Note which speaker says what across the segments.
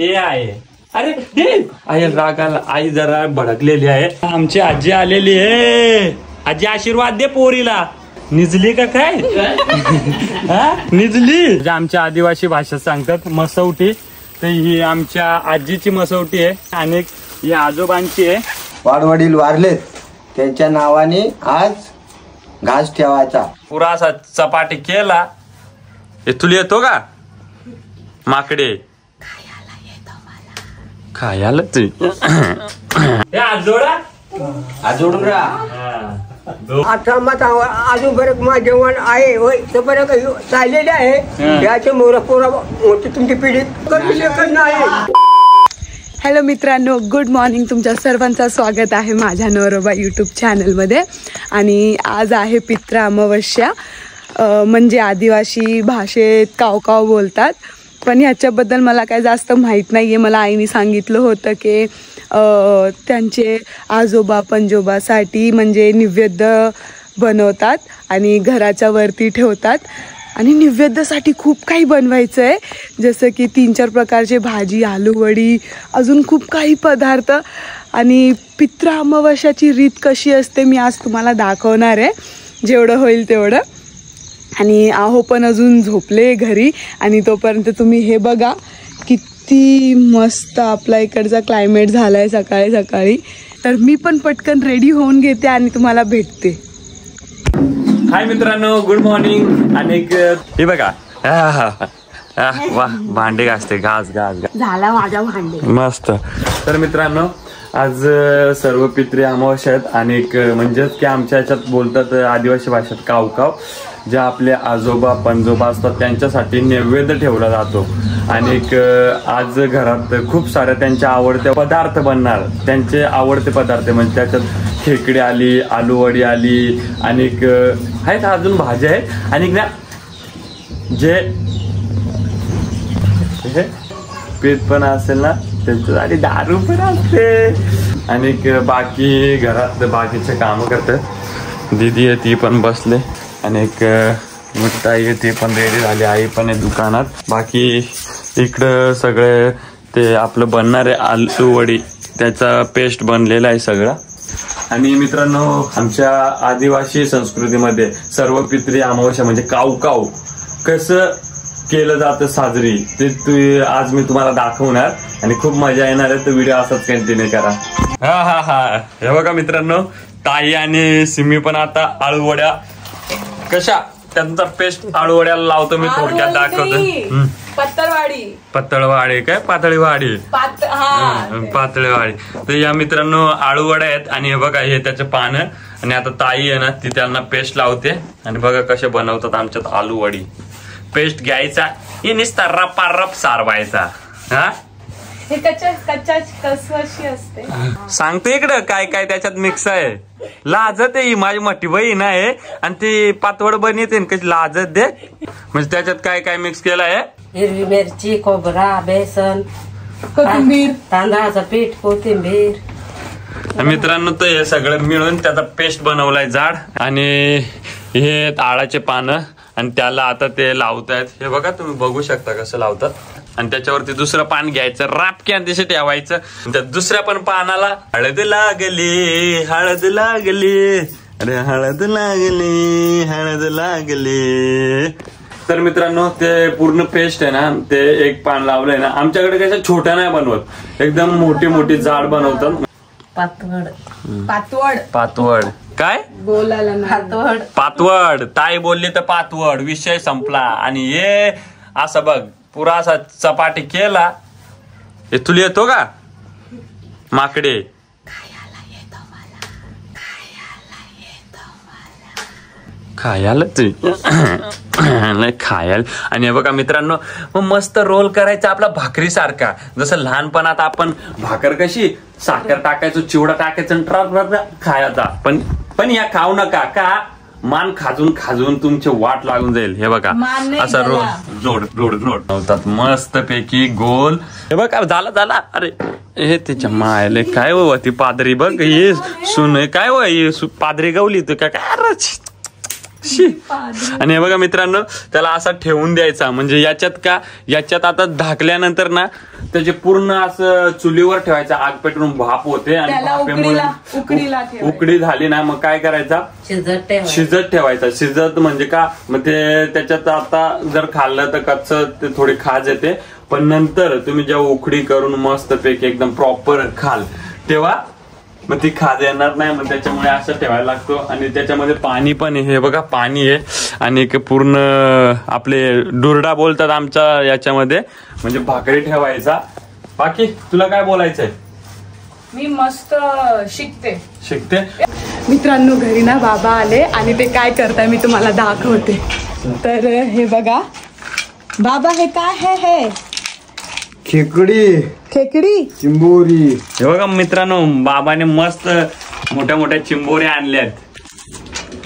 Speaker 1: हे आहे. अरे हे आई रागाला, आई जरा भडकलेली आहे. आमची आजी आलेली आहे. आजी आशीर्वाद दे पोरीला. निजली का काय? निजली. आमच्या आदिवासी भाषेत सांगतात मसवटी. तर ही आमच्या आजीची मसवटी आहे आणि ही आजोबांची आहे.
Speaker 2: वाडवडील वारलेत त्यांच्या नावाने आज घास ठेवायचा.
Speaker 1: पुरा असा चपाटी केला. हे तुला येतो का माकडे? खायला आजोडा
Speaker 2: आजोडून
Speaker 3: आता मग अजून बरं माझं जेवण आहे होय तर बरं काही चाललेले आहे. याचे मोरपोरा तुमची पिढी करू शकत नाही.
Speaker 4: हॅलो मित्रांनो, गुड मॉर्निंग. तुमच्या सर्वांचं स्वागत आहे माझ्या नवरोबा यूट्यूब चॅनलमध्ये. आणि आज आहे पितृ अमावस्या, म्हणजे आदिवासी भाषेत काव बोलतात. पण ह्याच्याबद्दल मला काय जास्त माहीत नाही आहे. मला आईने सांगितलं होतं की त्यांचे आजोबा पंजोबासाठी म्हणजे नैवेद्य बनवतात आणि घराच्या वरती ठेवतात. आणि नैवेद्यासाठी खूप काही बनवायचं आहे, जसं की 3-4 प्रकारचे भाजी, आलूवडी, अजून खूप काही पदार्थ. आणि पितृ अमावस्याची रीत कशी असते मी आज तुम्हाला दाखवणार आहे, जेवढं होईल तेवढं. आणि आहो पण अजून झोपले घरी. आणि तोपर्यंत तुम्ही हे बघा किती मस्त आपला इकडचा क्लायमेट झाला आहे सकाळी सकाळी. तर मी पण पटकन रेडी होऊन घेते आणि तुम्हाला भेटते.
Speaker 1: हाय मित्रांनो, गुड मॉर्निंग. आणि हे बघा वा भांडे घासते. घास
Speaker 4: झाला माझा भांडे
Speaker 1: मस्त. तर मित्रांनो, आज सर्व पितृ अमावस्या आहेत. आणि म्हणजेच की आमच्या ह्याच्यात बोलतात आदिवासी भाषेत काव. जे आपले आजोबा पंजोबा असतात त्यांच्यासाठी नैवेद्य ठेवला जातो. आणि आज घरात खूप साऱ्या त्यांच्या आवडते पदार्थ बनणार. त्यांचे आवडते पदार्थ म्हणजे त्याच्यात खेकडी आली, आलूवडी आली, आणि आहेत अजून भाज्या आहेत. आणि ना जे पीठ पण असेल ना त्यांच्यासाठी दारू पण असते. आणि बाकी घरात बाकीचे कामं करतात. दीदी आहे ती पण बसले. आणि मिठाई आहे ती पण रेडी झाली. आई पण आहे दुकानात. बाकी इकडं सगळे ते आपलं बनणार आहे आलूवडी, त्याचा पेस्ट बनलेला आहे सगळं. आणि मित्रांनो, आमच्या आदिवासी संस्कृतीमध्ये सर्व पितृ अमावस्या म्हणजे काव कसं केलं जातं साजरी, ते आज मी तुम्हाला दाखवणार. आणि खूप मजा येणार आहे. तर व्हिडिओ असाच कंटिन्यू करा. हा हे बघा मित्रांनो, ताई आणि सिमी पण आता आळूवड्या कशा त्यांचा पेस्ट आळूवड्याला लावतो मी. थोडक्यात दाखवतो. पत्तळवाडी काय पातळीवाडी पातळीवाडी. तर या मित्रांनो आळूवड्या आहेत. आणि हे बघा हे त्याचे पानं. आणि आता ताई आहे ना ती त्यांना पेस्ट लावते. आणि बघा कसे बनवतात आमच्यात आलूवडी. पेस्ट घ्यायचा, हे नुसता रपारप सारवायचा. हा
Speaker 4: असते.
Speaker 1: सांगतो इकडं काय काय त्याच्यात मिक्स आहे. लाजत आहे, माझी मोठी बहीण आहे आणि ती पातवड बनवते कशी लाजत दे. म्हणजे त्याच्यात काय काय मिक्स केलं आहे.
Speaker 5: हिरवी मिरची, खोबरा, बेसन,
Speaker 4: कोथिंबीर,
Speaker 5: तांदळाचं पीठ, कोथिंबीर.
Speaker 1: मित्रांनो, तर हे सगळं मिळून त्याचा पेस्ट बनवलाय जाड. आणि हे आळाचे पानं. आणि त्याला आता ते लावतायत. हे बघा तुम्ही बघू शकता कसं लावतात. आणि त्याच्यावरती दुसरं पान घ्यायचं, रापक्या दिशे ठेवायचं. त्या दुसऱ्या पण पानाला हळद लागली, अरे हळद लागली. तर मित्रांनो, ते पूर्ण पेस्ट आहे ना, ते एक पान लावलंय ना. आमच्याकडे कसं छोट्या नाही बनवत, एकदम मोठी जाड बनवतात. पातवड काय
Speaker 4: बोलायला
Speaker 1: पातवड. ताई बोलली तर पातवड, विषय संपला. आणि हे असं बघ पुरा असा चपाटी केला. हे तुला येतो का माकडे? खायला खायला. आणि हे बघा मित्रांनो, मस्त रोल करायचा आपला भाकरी सारखा. जसं लहानपणात आपण भाकर कशी साखर टाकायचो, चिवडा टाकायचं खायचा. पण या खाऊ नका का, मान खाजून तुमचे वाट लागून जाईल. हे बघा असा रोड नव्हतात मस्त पैकी गोल. हे बघा झाला. अरे हे त्याच्या मायले काय हो ती पादरी बघ, हे सुन काय हो पादरी गावली तर काय. आणि हे बघा मित्रांनो, त्याला असा ठेवून द्यायचा. म्हणजे याच्यात आता झाकल्यानंतर ना त्याचे पूर्ण असं चुलीवर ठेवायचं, आग पेटून भाप होते आणि उकडी झाली ना मग काय करायचा, शिजत ठेवायचा. शिजत म्हणजे का, मग ते त्याच्यात आता जर खाल्लं तर कच्चं ते थोडी खाज येते, पण नंतर तुम्ही जेव्हा उकडी करून मस्त पैकी एकदम प्रॉपर खाल तेव्हा मग ती खाज येणार नाही. मग त्याच्यामुळे असं ठेवायला लागतो. आणि त्याच्यामध्ये पाणी पण आहे, हे बघा पाणी आहे. आणि पूर्ण आपले डुरडा बोलतात आमच्या याच्यामध्ये, म्हणजे भाकरी ठेवायचा. बाकी तुला काय बोलायचंय?
Speaker 4: मी मस्त शिकते.
Speaker 6: मित्रांनो, घरी ना बाबा आले आणि ते काय करताय मी तुम्हाला दाखवते. तर हे बघा बाबा, हे काय आहे? खेकडी
Speaker 2: चिंबोरी.
Speaker 1: हे बघा मित्रांनो, बाबाने मस्त मोठ्या मोठ्या चिंबोऱ्या आणल्यात.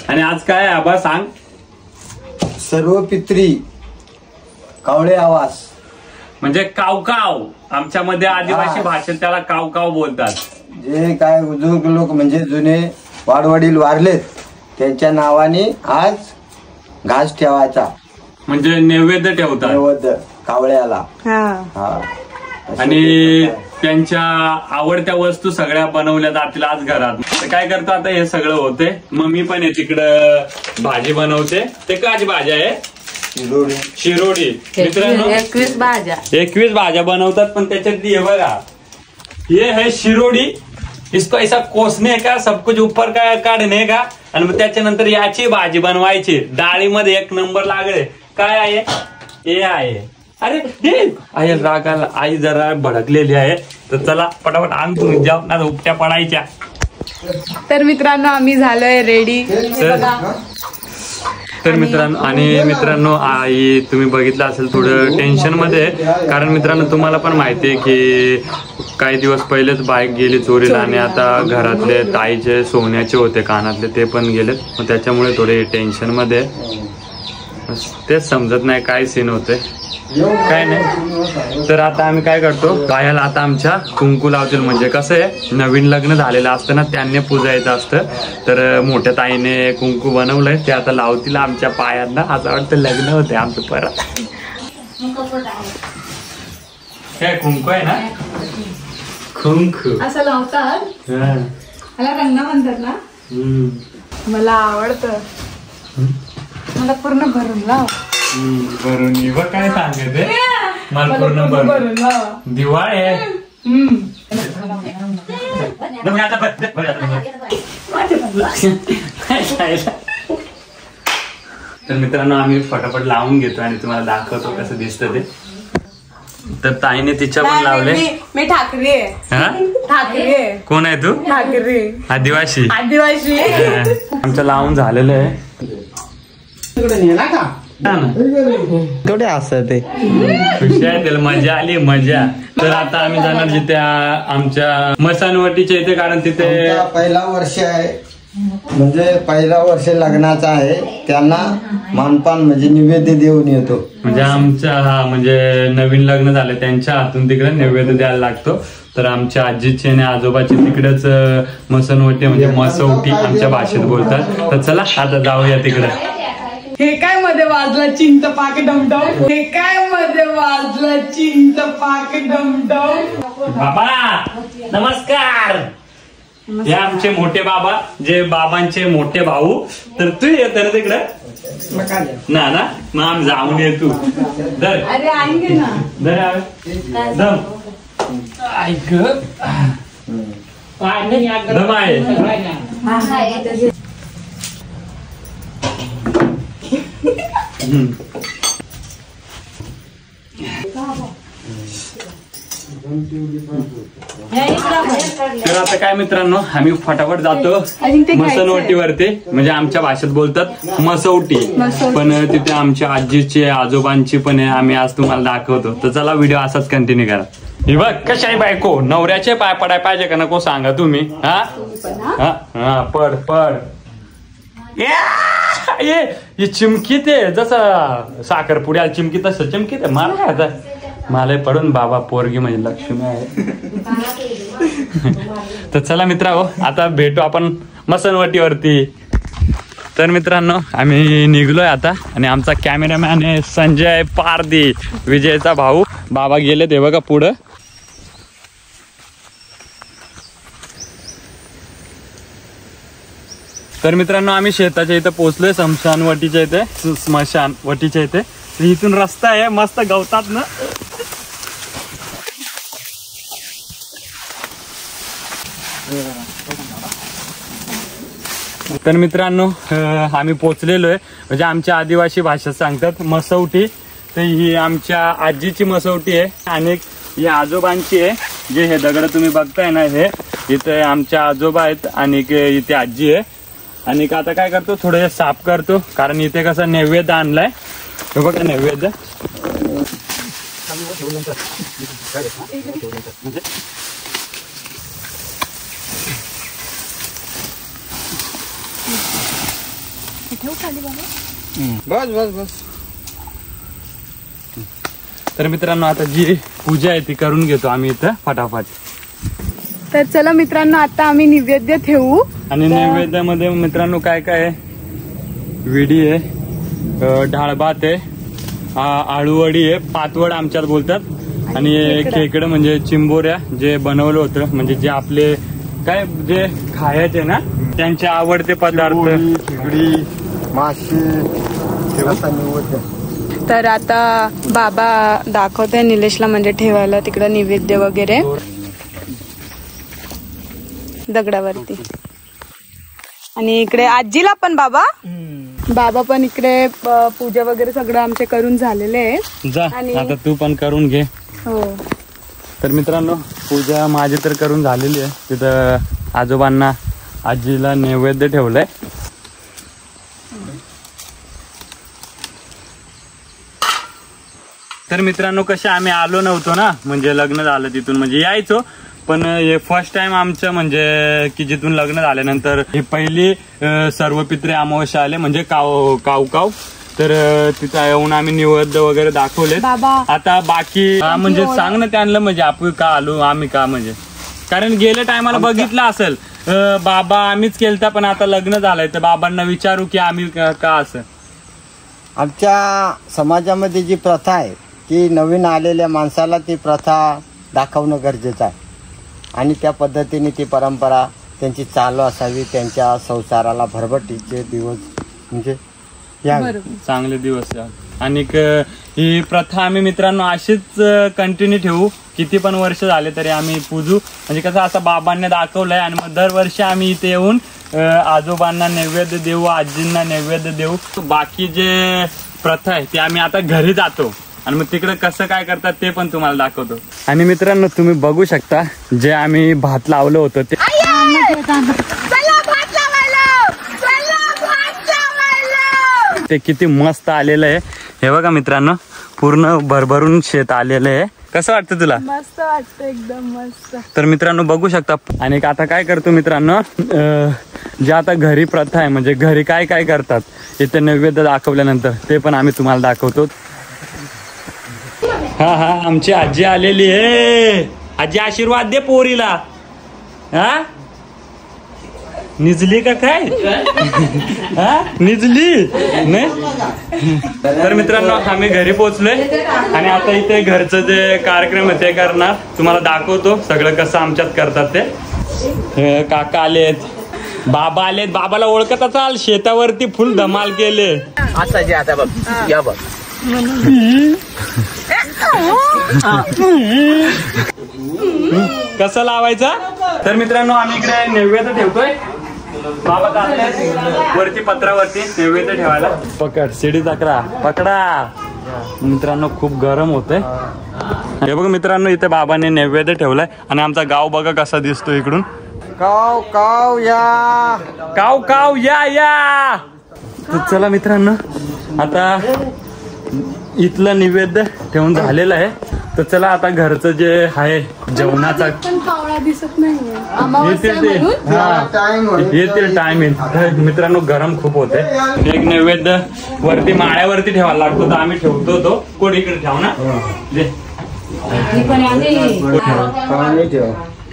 Speaker 1: आणि आज काय आहे आबा सांग?
Speaker 2: सर्व पित्री कावळे आवाज,
Speaker 1: म्हणजे कावकाव. आमच्यामध्ये आदिवासी भाषेत त्याला कावकाव बोलतात.
Speaker 2: जे काय बुजुर्ग लोक म्हणजे जुने वाडवडील वारलेत त्यांच्या नावाने आज घास ठेवायचा,
Speaker 1: म्हणजे नैवेद्य ठेवतात
Speaker 2: नैवेद्य कावळ्याला. हा.
Speaker 1: आणि त्यांच्या आवडत्या वस्तू सगळ्या बनवल्या जातील आज घरात. तर काय करतो आता हे सगळं होते. मम्मी पण आहे तिकडं भाजी बनवते. ते काय भाजी आहे? शिरोडी. मित्रांनो 21 भाज्या बनवतात, पण त्याच्यात हे बघा, ये है शिरोडी. इसको ऐसा कोसने का, सब कुछ ऊपर का काढणे का, आणि मग त्याच्यानंतर याची भाजी बनवायची. डाळीमध्ये एक नंबर लागले. काय आहे? हे आहे. अरे हे आई रागाला, आई जरा भडकलेली आहे. तर चला पटापट आण तुम्ही, जाऊ ना उपट्या पडायच्या.
Speaker 6: तर मित्रांनो, आम्ही झालोय रेडी.
Speaker 1: तर मित्रांनो आई तुम्ही बघितलं असेल थोडं टेन्शन मध्ये, कारण मित्रांनो तुम्हाला पण माहिती आहे की काही दिवस पहिलेच बाईक गेली चोरीला, आणि आता घरातले ताईचे सोन्याचे होते कानातले ते पण गेलेत. मग त्याच्यामुळे थोडे टेन्शन मध्ये, तेच समजत नाही काय सीन होते काय नाही. तर आता आम्ही काय करतो, पायाला आता आमच्या कुंकू लावतील. म्हणजे कसं आहे, नवीन लग्न झालेलं असतं ना, त्यांनी पूजायचं असतं. तर मोठ्या ताईने कुंकू बनवलंय, ते आता लावतील आमच्या पायांना. असं वाटतं लग्न होते आमचं परत. काय कुंकू आहे ना, कुंकू
Speaker 6: असं लावतात, मला रंग म्हणतात ना. मला आवडतं, मला पूर्ण भरून लाव.
Speaker 1: भरून काय सांगते मला पूर्ण भरून दिवाळी आहे. तर मित्रांनो आम्ही फटाफट लावून घेतो आणि तुम्हाला दाखवतो कसं दिसतं ते. तर ताईने तिच्या पण लावले.
Speaker 6: मी ठाकरे आहे. ठाकरे.
Speaker 1: कोण आहे तू?
Speaker 6: ठाकरे.
Speaker 1: आदिवासी.
Speaker 6: आमचं
Speaker 1: लावून झालेलं आहे.
Speaker 2: थोडे असं ते
Speaker 1: खुशी आहे, त्याला मजा आली मजा. तर आता आम्ही जाणार जिथे आमच्या मसानवटीच्या इथे, कारण तिथे
Speaker 2: पहिला वर्ष आहे, म्हणजे पहिला वर्ष लग्नाचा आहे. त्यांना मानपान म्हणजे नैवेद्य देऊन येतो.
Speaker 1: म्हणजे आमच्या म्हणजे नवीन लग्न झालं त्यांच्या हातून तिकडे नैवेद्य द्यायला लागतो. तर आमच्या आजीची आणि आजोबाची तिकडेच मसनवटी म्हणजे मसवटी आमच्या भाषेत बोलतात. तर चला आता जाऊया तिकडे.
Speaker 6: हे काय मध्ये वाजला चिंत पाक डमडम. हे काय मध्ये वाजला चिंत पाक डमडम.
Speaker 1: बाबा नमस्कार. हे आमचे मोठे बाबा, जे बाबांचे मोठे भाऊ. तर तू येत ना तिकडे ना ना, मग आम्ही जाऊन ये. तू दर
Speaker 6: अरे आएंगे ना,
Speaker 1: दर दम ऐक दम आहे. तर आता काय मित्रांनो, आम्ही फटाफट जातो मसनवटीवरती. म्हणजे आमच्या भाषेत बोलतात मसवटी, पण तिथे आमच्या आजीची आजोबांची पण आहे. आम्ही आज तुम्हाला दाखवतो. तर चला व्हिडिओ असाच कंटिन्यू करा. हे बघ कशा आहे बायको, नवऱ्याचे पाय पडाय पाहिजे का नको सांगा तुम्ही. हा पड पड. ये चिमकी ते जसं साखरपुड्याला चिमकी तसं चिमकी ते मला आता मला पडून बाबा पोरगी म्हणजे लक्ष्मी आहे. तर चला मित्रांनो, आता भेटू आपण मसनवटीवरती. तर मित्रांनो आम्ही निघलोय आता आणि आमचा कॅमेरामॅन आहे संजय पारदी, विजयचा भाऊ. बाबा गेले ते बघा पुढं. तर मित्रांनो आम्ही शेताच्या इथे पोहोचलोय, स्मशानवटीच्या इथे, स्मशानवटीच्या इथे. इथून रस्ता आहे मस्त गवतात ना. तर मित्रांनो आम्ही पोचलेलो आहे. म्हणजे आमच्या आदिवासी भाषेत सांगतात मसवटी. तर ही आमच्या आजीची मसवटी आहे आणि ही आजोबांची आहे. जे हे दगड तुम्ही बघताय ना, हे इथे आमच्या आजोबा आहेत आणि इथे आजी आहे. आणि आता काय करतो, थोडं साफ करतो, कारण इथे कसं नैवेद्य आणलाय. हे बघा नैवेद्य.
Speaker 2: बस बस बस.
Speaker 1: तर मित्रांनो आता जी पूजा आहे ती करून घेतो आम्ही इथं फटाफट.
Speaker 6: तर चला मित्रांनो आता आम्ही नैवेद्य ठेवू.
Speaker 1: आणि नैवेद्यामध्ये मित्रांनो काय काय आहे, विडी आहे, डाळ भात आहे, आळूवडी आहे, पातवड आमच्यात बोलतात, आणि खेकडं म्हणजे चिंबोऱ्या जे बनवलं होतं, म्हणजे जे आपले काय जे खायचे ना त्यांचे आवडते पदार्थ,
Speaker 2: खेकडी, माशी.
Speaker 6: तर आता बाबा दाखवते निलेशला म्हणजे ठेवायला तिकडं नैवेद्य वगैरे दगडावरती. आणि इकडे आजीला पण बाबा पण इकडे पूजा वगैरे सगळं आमचे करून झालेले आहे.
Speaker 1: जा आता तू पण करून घे.
Speaker 6: हो.
Speaker 1: तर मित्रांनो पूजा माझी तर करून झालेली आहे. तिथं आजोबांना आजीला नैवेद्य ठेवलंय. तर मित्रांनो कसे आम्ही आलो नव्हतो ना, म्हणजे लग्न झालं तिथून, म्हणजे यायचो पण हे फर्स्ट टाइम आमचं म्हणजे की जिथून लग्न झाल्यानंतर ही पहिली सर्वपित्री अमावस्या आले, म्हणजे काव. तर तिथं येऊन आम्ही नैवेद्य वगैरे दाखवले. आता बाकी म्हणजे सांग ना त्यांना, म्हणजे आपण का आलो आम्ही का, म्हणजे कारण गेल्या टायमाला बघितलं असेल बाबा आम्हीच केलता, पण आता लग्न झालंय तर बाबांना विचारू की आम्ही का असं.
Speaker 2: आमच्या समाजामध्ये जी प्रथा आहे ती नवीन आलेल्या माणसाला ती प्रथा दाखवणं गरजेचं आहे आणि त्या पद्धतीने ती परंपरा त्यांची चालू असावी. त्यांच्या संसाराला भरभटीचे दिवस म्हणजे
Speaker 1: चांगले दिवस. आणि ही प्रथा आम्ही मित्रांनो अशीच कंटिन्यू ठेवू, किती पण वर्ष झाले तरी आम्ही पूजू. म्हणजे कसं असं बाबांनी दाखवलंय आणि मग दरवर्षी आम्ही इथे येऊन आजोबांना नैवेद्य देऊ, आजींना नैवेद्य देऊ. बाकी जे प्रथा आहे ते आम्ही आता घरी जातो आणि मग तिकडे कसं काय करतात ते पण तुम्हाला दाखवतो. आणि मित्रांनो तुम्ही बघू शकता जे आम्ही भात लावलं होतं ते ते किती मस्त आलेलं आहे. हे बघा मित्रांनो पूर्ण भरभरून शेत आलेलं आहे. कसं वाटतं तुला?
Speaker 6: मस्त वाटतं, एकदम मस्त.
Speaker 1: तर मित्रांनो बघू शकता. आणि आता काय करतो मित्रांनो, जे आता घरी प्रथा आहे म्हणजे घरी काय काय करतात इथे नैवेद्य दाखवल्यानंतर ते पण आम्ही तुम्हाला दाखवतो. हा आमची आजी आलेली आहे. आजी आशीर्वाद दे पोरीला. हा निजली का काय? निजली नाही. तर मित्रांनो आम्ही घरी पोहोचलोय आणि आता इथे घरचं जे कार्यक्रम आहे ते करणार, तुम्हाला दाखवतो सगळं कसं आमच्यात करतात ते. काका आलेत, बाबा आलेत. बाबाला ओळखत असाल, शेतावरती फुल धमाल केले.
Speaker 2: असं जे आता बघ या बघ
Speaker 1: कसं लावायचं. तर मित्रांनो आम्ही इकडे नैवेद्य ठेवतोय. बाबा जातात वरती पत्रावरती नैवेद्य ठेवायला. पकड शिडी चक्रा पकडा. मित्रांनो खूप गरम होतंय. हे बघ मित्रांनो इथे बाबाने नैवेद्य ठेवलाय आणि आमचा गाव बघा कसा दिसतो इकडून.
Speaker 2: काव काव या,
Speaker 1: काव काव या. तर चला मित्रांनो आता इथलं नैवेद्य ठेवून झालेलं आहे. तर चला आता घरचं जे आहे जेवणाचा
Speaker 6: कावळा दिसत नाहीये.
Speaker 1: येतील टाइम येईल. मित्रांनो गरम खूप होते. एक नैवेद्य वरती माळ्यावरती ठेवायला लागतो तर आम्ही ठेवतो तो. कोण इकडे ठेव ना,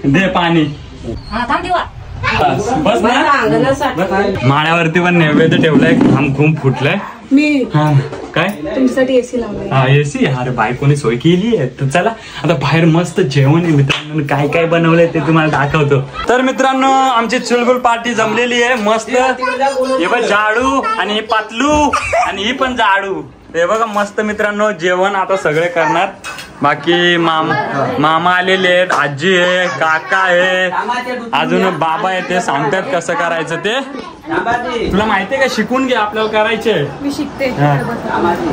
Speaker 1: दे पाणी. बस ना. माळ्यावरती पण नैवेद्य ठेवलाय. घाम खूप फुटलाय.
Speaker 6: मी
Speaker 1: हा काय
Speaker 6: तुमच्यासाठी एसी लावलाय.
Speaker 1: हा एसी. अरे बायकोने सोय केली आहे. तर चला आता बाहेर मस्त जेवण आहे मित्रांनो. काय काय बनवलंय ते तुम्हाला दाखवतो. तर मित्रांनो आमची चुलबुल पार्टी जमलेली आहे मस्त. हे बघ झाडू आणि हे पातलू आणि ही पण झाडू. हे बघा मस्त मित्रांनो जेवण आता सगळे करणार. बाकी मामा आलेले आहेत, आजी आहे, काका आहे, अजून बाबा आहे. ते सांगतात कसं करायचं ते. तुला माहितीये का? शिकून घे आपल्याला करायचे.
Speaker 6: मी शिकते.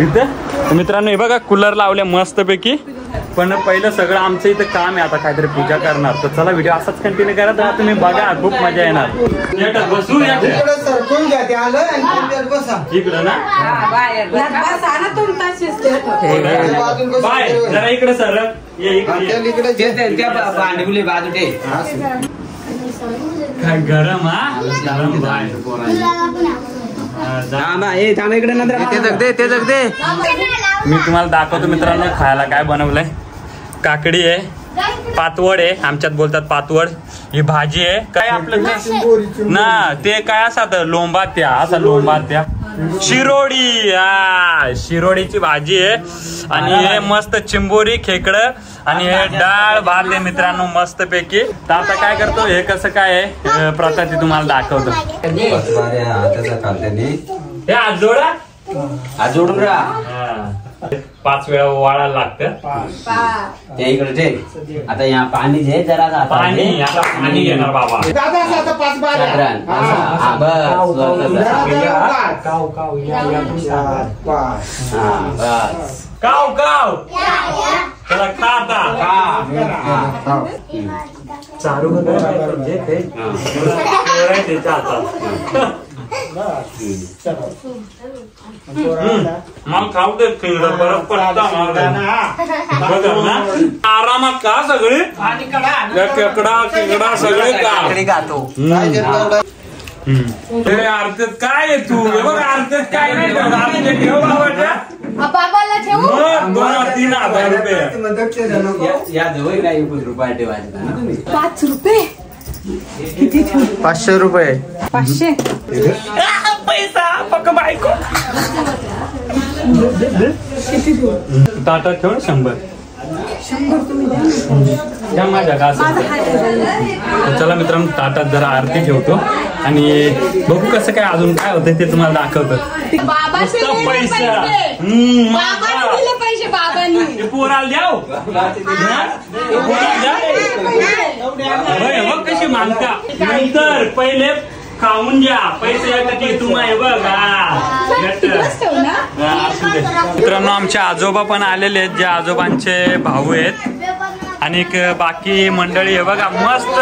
Speaker 1: इथं मित्रांनो हे बघा कूलर लावले मस्त पैकी. पण पहिलं सगळं आमचं इथं काम आहे. आता काहीतरी पूजा करणार. तर चला व्हिडिओ असाच कंटिन्यू करा. तर तुम्ही बघा खूप मजा येणार. बसू इकडं ना बाय जरा इकडे सर काय गरम हा गरम बाय मी तुम्हाला दाखवतो मित्रांनो खायला काय बनवलंय. काकडी आहे, पातवड आहे, आमच्यात बोलतात पातवड. ही भाजी आहे. काय आपलं ना ते काय असं लोंबात्या असा लोंबात्या शिरोडी. हा शिरोडीची भाजी आहे. आणि हे मस्त चिंबोरी खेकडं आणि हे डाळ भात आहे मित्रांनो मस्त पैकी. तर आता काय करतो हे कसं काय आहे प्रथा ती तुम्हाला दाखवतो. हे आजोडा
Speaker 7: आजोडून रा
Speaker 1: 5 वेळा वाळायला लागतं.
Speaker 7: ते इकडे ठेव. आता या पाणी घे जरा.
Speaker 1: पाणी आता पाणी घेणार बाबा. काव काव त्याला खाता चारू मग खाऊ दे बरं पडता आरामात का सगळे केकडा केकडा सगळे खातो. आरतीत काय आहे तू बघ आरतीत काय नाही ठेव
Speaker 6: बाबाला ठेवू
Speaker 1: 2-3 रुपये
Speaker 7: या जवळ काय रुपये ठेवायचे
Speaker 6: 5 रुपये. किती ठेवू?
Speaker 2: 500 रुपये.
Speaker 6: 500
Speaker 1: पैसा पक्क बायको.
Speaker 6: किती ठेवू?
Speaker 1: ताटात ठेव 100 द्या माझ्या का. चला मित्रांनो ताटात जरा आरती ठेवतो आणि बघू कसं काय अजून काय होतं ते तुम्हाला दाखवतो. पैसा
Speaker 6: पैसे बाबांनी
Speaker 1: पोराला द्याव बघ कशी मानता. नंतर पहिले खाऊन घ्या पैसे येतात तुम्हाला बघा. मित्रांनो आमचे आजोबा पण आलेले आहेत जे आजोबांचे भाऊ आहेत. आणि बाकी मंडळी हे बघा मस्त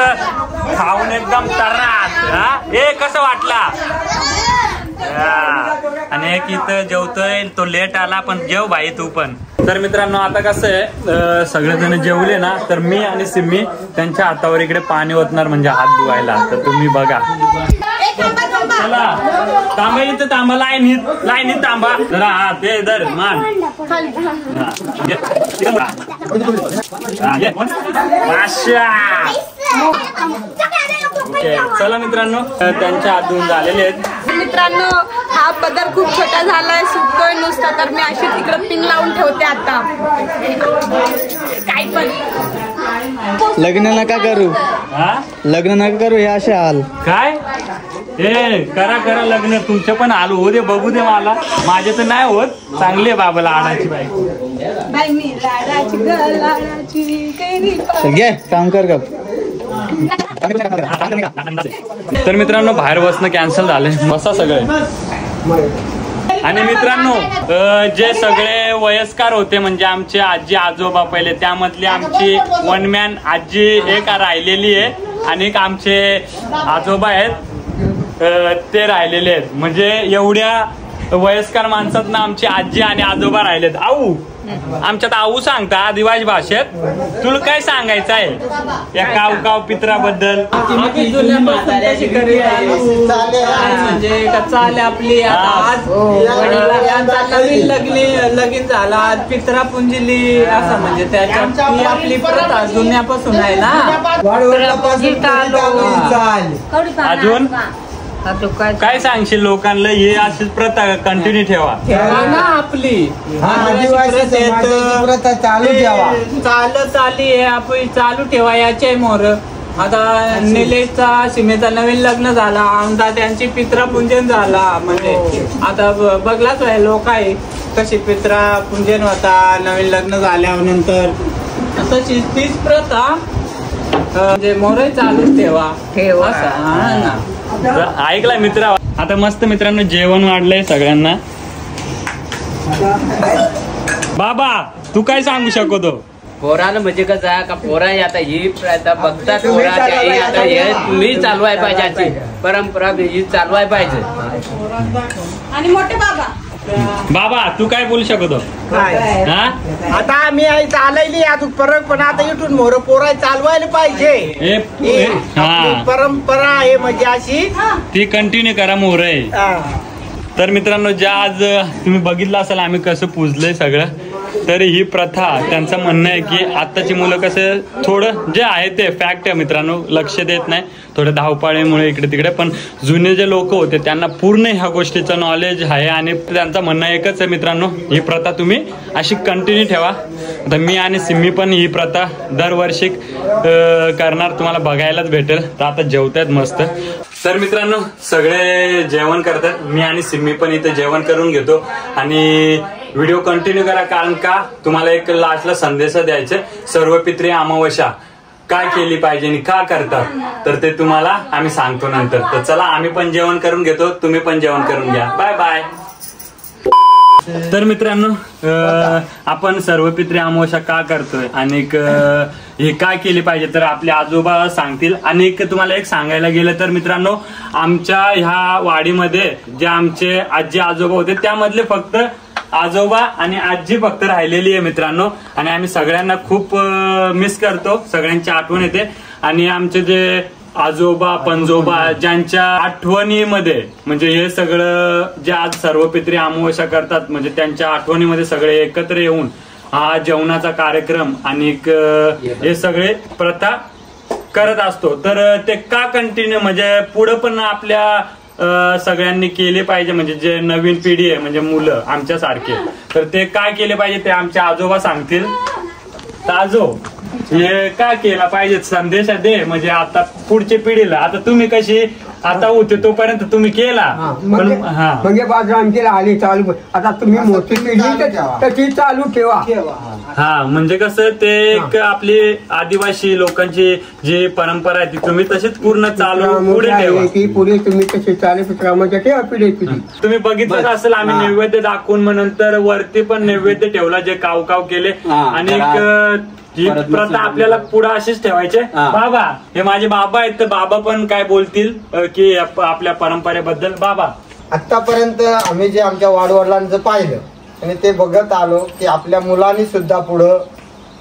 Speaker 1: खाऊन एकदम तर्रात. हे कसं वाटला. आणि एक इथं जेवतोय तो लेट आला पण जेव भाई तू पण. तर मित्रांनो आता कसं आहे सगळेजण जेवले ना तर मी आणि सिम्मी त्यांच्या हातावर इकडे पाणी ओतणार म्हणजे हात धुवायला. तर तुम्ही बघा. चला तांबा इथं तांबा लाईनीत तांबा जरा. हा ते धर मान. ओके चला मित्रांनो त्यांच्या हात धुवून झालेले आहेत.
Speaker 6: मित्रांनो हा पदर खूप छोटा झालाय सुकतोय नुसता. तर मी अशी तिकडे पिन लावून ठेवते आता. काय पण
Speaker 2: लग्न नका करू. लग्न नका करू हे असे हाल.
Speaker 1: काय हे करा लग्न तुमचे पण हाल होऊ दे बघू दे मला. माझे तर नाही होत. चांगले बाबा लाडाची बायको.
Speaker 2: घे काम कर का.
Speaker 1: तर मित्रांनो बाहेर बसणं कॅन्सल झाले. बसा सगळे. आणि मित्रांनो जे सगळे वयस्कर होते म्हणजे आमचे आजी आजोबा पहिले त्यामधली आमची वनमॅन आजी एक राहिलेली आहे आणि एक आमचे आजोबा आहेत ते राहिलेले आहेत. म्हणजे एवढ्या वयस्कर माणसात ना आमची आजी आणि आजोबा राहिलेत. आऊ आमच्यात आऊ सांगता आदिवासी भाषेत. तुला काय सांगायचं आहे या काव काव पित्राबद्दल?
Speaker 8: म्हणजे चाल आपली आज नवीन लगीन झाला, आज पित्रा पुंजली असं म्हणजे त्याच्यात आपली प्रथा जुन्यापासून आहे ना.
Speaker 1: अजून काय सांगशील लोकांना? हे अशीच प्रथा कंटिन्यू ठेवा
Speaker 8: ना आपली
Speaker 2: प्रथा चालू ठेवा.
Speaker 8: चालत आली आहे आपण चालू ठेवा याचे मोर. आता निलेशचा सीमेचा नवीन लग्न झाला, आमचा त्यांची पित्रापूजन झाला. म्हणजे आता बघलाच आहे लोक आहे कशी पित्रापूजन होता नवीन लग्न झाल्यानंतर. तशी तीच प्रथा म्हणजे मोर चालूच ठेवा ना.
Speaker 1: ऐकला मित्र. आता मस्त मित्रांनो जेवण वाढलंय सगळ्यांना. बाबा तू काय सांगू शकतो?
Speaker 7: पोरानं म्हणजे कसं आहे का पोरा आता ही प्रथा बघतात पोराची आता हे तुम्ही चालवाय पाहिजे, आजची परंपरा ही चालवाय पाहिजे.
Speaker 6: आणि मोठे बाबा
Speaker 1: बाबा तू काय बोलू शकतो? हा
Speaker 3: आता आम्ही आई चालवली अजून परत, पण आता इथून मोर पोरा चालवायला पाहिजे.
Speaker 1: हा
Speaker 3: परंपरा आहे म्हणजे अशी
Speaker 1: ती कंटिन्यू करा मोर आहे. तर मित्रांनो ज्या आज तुम्ही बघितलं असेल आम्ही कसं पूजलंय सगळं, तर ही प्रथा त्यांचं म्हणणं आहे की आत्ताची मुलं कसं थोडं जे आहे ते फॅक्ट आहे मित्रांनो, लक्ष देत नाही थोडं धावपाळीमुळे इकडे तिकडे. पण जुने जे लोक होते त्यांना पूर्ण ह्या गोष्टीचं नॉलेज आहे आणि त्यांचं म्हणणं एकच आहे मित्रांनो, ही प्रथा तुम्ही अशी कंटिन्यू ठेवा. आता मी आणि सिम्मी पण ही प्रथा दरवर्षी करणार, तुम्हाला बघायलाच भेटेल. तर आता जेवतायत मस्त. तर मित्रांनो सगळे जेवण करतात, मी आणि सिम्मी पण इथे जेवण करून घेतो आणि व्हिडिओ कंटिन्यू करा. कारण का तुम्हाला एक लास्टला संदेश द्यायचे. सर्व पित्री अमावस्या काय केली पाहिजे आणि का करतात तर ते तुम्हाला आम्ही सांगतो नंतर. तर चला आम्ही पण जेवण करून घेतो, तुम्ही पण जेवण करून घ्या. Bye bye. तर मित्रांनो आपण सर्व पित्री अमावस्या का करतोय आणि हे काय केली पाहिजे तर आपले आजोबा सांगतील. आणि तुम्हाला एक सांगायला गेलं तर मित्रांनो आमच्या ह्या वाडीमध्ये जे आमचे आजी आजोबा होते त्यामधले फक्त आजोबा आणि आजी फक्त राहिलेली आहे मित्रांनो. आणि आम्ही सगळ्यांना खूप मिस करतो, सगळ्यांची आठवण येते. आणि आमचे जे आजोबा पंजोबा ज्यांच्या आठवणीमध्ये म्हणजे हे सगळं जे आज सर्व पित्री अमावस्या करतात म्हणजे त्यांच्या आठवणीमध्ये सगळे एकत्र येऊन हा जेवणाचा कार्यक्रम आणि हे सगळे प्रथा करत असतो. तर ते का कंटिन्यू म्हणजे पुढे पण आपल्या सगळ्यांनी केले पाहिजे. म्हणजे जे नवीन पिढी आहे म्हणजे मुलं आमच्या सारखे, तर ते काय केले पाहिजे ते आमचे आजोबा सांगतील. आजो हे काय केला पाहिजे संदेश दे म्हणजे आता पुढच्या पिढीला. आता तुम्ही कशी आता होते तोपर्यंत तुम्ही केला
Speaker 3: म्हणजे बाजू आमची आली चालू. आता तुम्ही मोठी पिढी तर ती चालू ठेवा.
Speaker 1: हा म्हणजे कसं ते एक आपली आदिवासी लोकांची जी परंपरा आहे ती तुम्ही तशीच पूर्ण चालू पुढे ठेवा.
Speaker 3: ती पुढे तुम्ही तशी चालू पित्रामध्ये ठेवा पिढी पिढी.
Speaker 1: तुम्ही बघितलं असेल आम्ही नैवेद्य दाखवून मग नंतर वरती पण नैवेद्य ठेवला जे काव काव केले. आणि ही प्रथा आपल्याला पुढे अशीच ठेवायचे. बाबा हे माझे बाबा आहेत तर बाबा पण काय बोलतील की आपल्या परंपरेबद्दल. बाबा
Speaker 2: आतापर्यंत आम्ही जे आमच्या वाडवडिलांचं पाहिलं आणि ते बघत आलो की आपल्या मुलांनी सुद्धा पुढं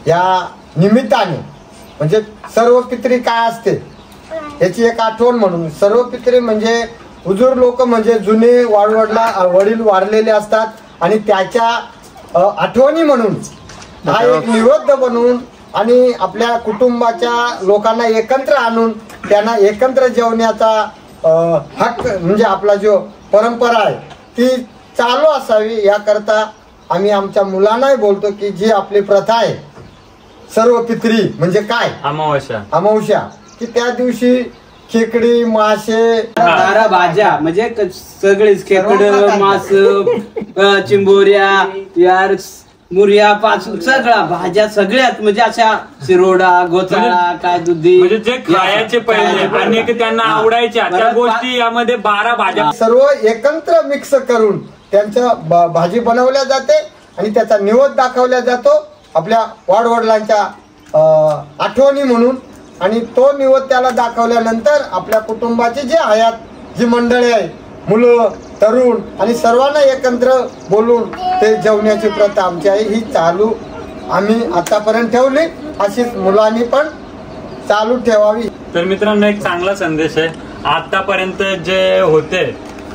Speaker 2: या निमित्ताने म्हणजे सर्व पित्री काय असते याची एक आठवण म्हणून. सर्व पित्री म्हणजे हुजूर लोक म्हणजे जुने वडील वारलेले असतात आणि त्याच्या आठवणी म्हणून हा एक निवेद्य बनवून आणि आपल्या कुटुंबाच्या लोकांना एकत्र आणून त्यांना एकत्र जेवण्याचा हक्क म्हणजे आपला जो परंपरा आहे ती चालू असावी याकरता आम्ही आमच्या मुलांनाही बोलतो की जी आपली प्रथा आहे सर्व पित्री म्हणजे काय अमावस्या की त्या दिवशी खेकडी मासे
Speaker 7: भाज्या म्हणजे सगळेच खेकड मास चिंबोऱ्या यार मुर्या पासून सगळ्या भाज्या सगळ्यात म्हणजे अशा शिरोडा गोचाळा काय दुधी
Speaker 1: म्हणजे जे खायचे पहिले आणि त्यांना आवडायच्या त्या गोष्टी यामध्ये 12 भाज्या
Speaker 2: सर्व एकत्र मिक्स करून त्यांच्या भाजी बनवल्या जाते आणि त्याचा निवेद दाखवला जातो आपल्या वाडवडिलांच्या आठवणी म्हणून. आणि तो निवेद त्याला दाखवल्यानंतर आपल्या कुटुंबाची जे हयात जी मंडळी आहे मुलं तरुण आणि सर्वांना एकत्र बोलून ते जेवण्याची प्रथा आमची आहे ही चालू आम्ही आतापर्यंत ठेवली, अशीच मुलांनी पण चालू ठेवावी.
Speaker 1: तर मित्रांनो एक चांगला संदेश आहे. आतापर्यंत जे होते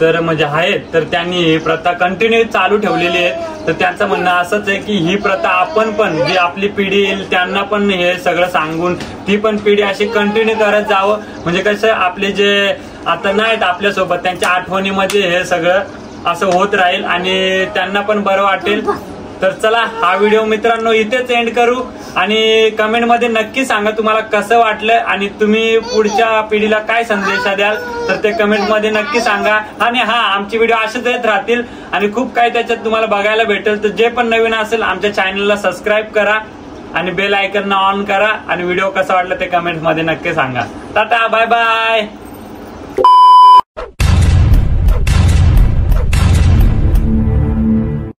Speaker 1: तर म्हणजे आहेत तर त्यांनी ही प्रथा कंटिन्यू चालू ठेवलेली आहे. तर त्यांचं म्हणणं असंच आहे की ही प्रथा आपण पण जी आपली पिढी येईल त्यांना पण हे सगळं सांगून ती पण पिढी अशी कंटिन्यू करत जावं. म्हणजे कसं आपले जे आता नाहीत आपल्यासोबत त्यांच्या आठवणीमध्ये हे सगळं असं होत राहील आणि त्यांना पण बरं वाटेल. तर चला हा व्हिडिओ मित्रांनो इथेच एंड करू आणि कमेंट मध्ये नक्की सांगा तुम्हाला कसं वाटलं आणि तुम्ही पुढच्या पिढीला काय संदेश द्याल तर ते कमेंट मध्ये नक्की सांगा. आणि हा आमचे व्हिडिओ असेच येत राहतील आणि खूप काही त्याच्यात तुम्हाला बघायला भेटेल. तर जे पण नवीन असेल आमच्या चॅनलला सबस्क्राईब करा आणि बेल आयकॉन ऑन करा आणि व्हिडिओ कसा वाटला ते कमेंट मध्ये नक्की सांगा. Tata bye bye.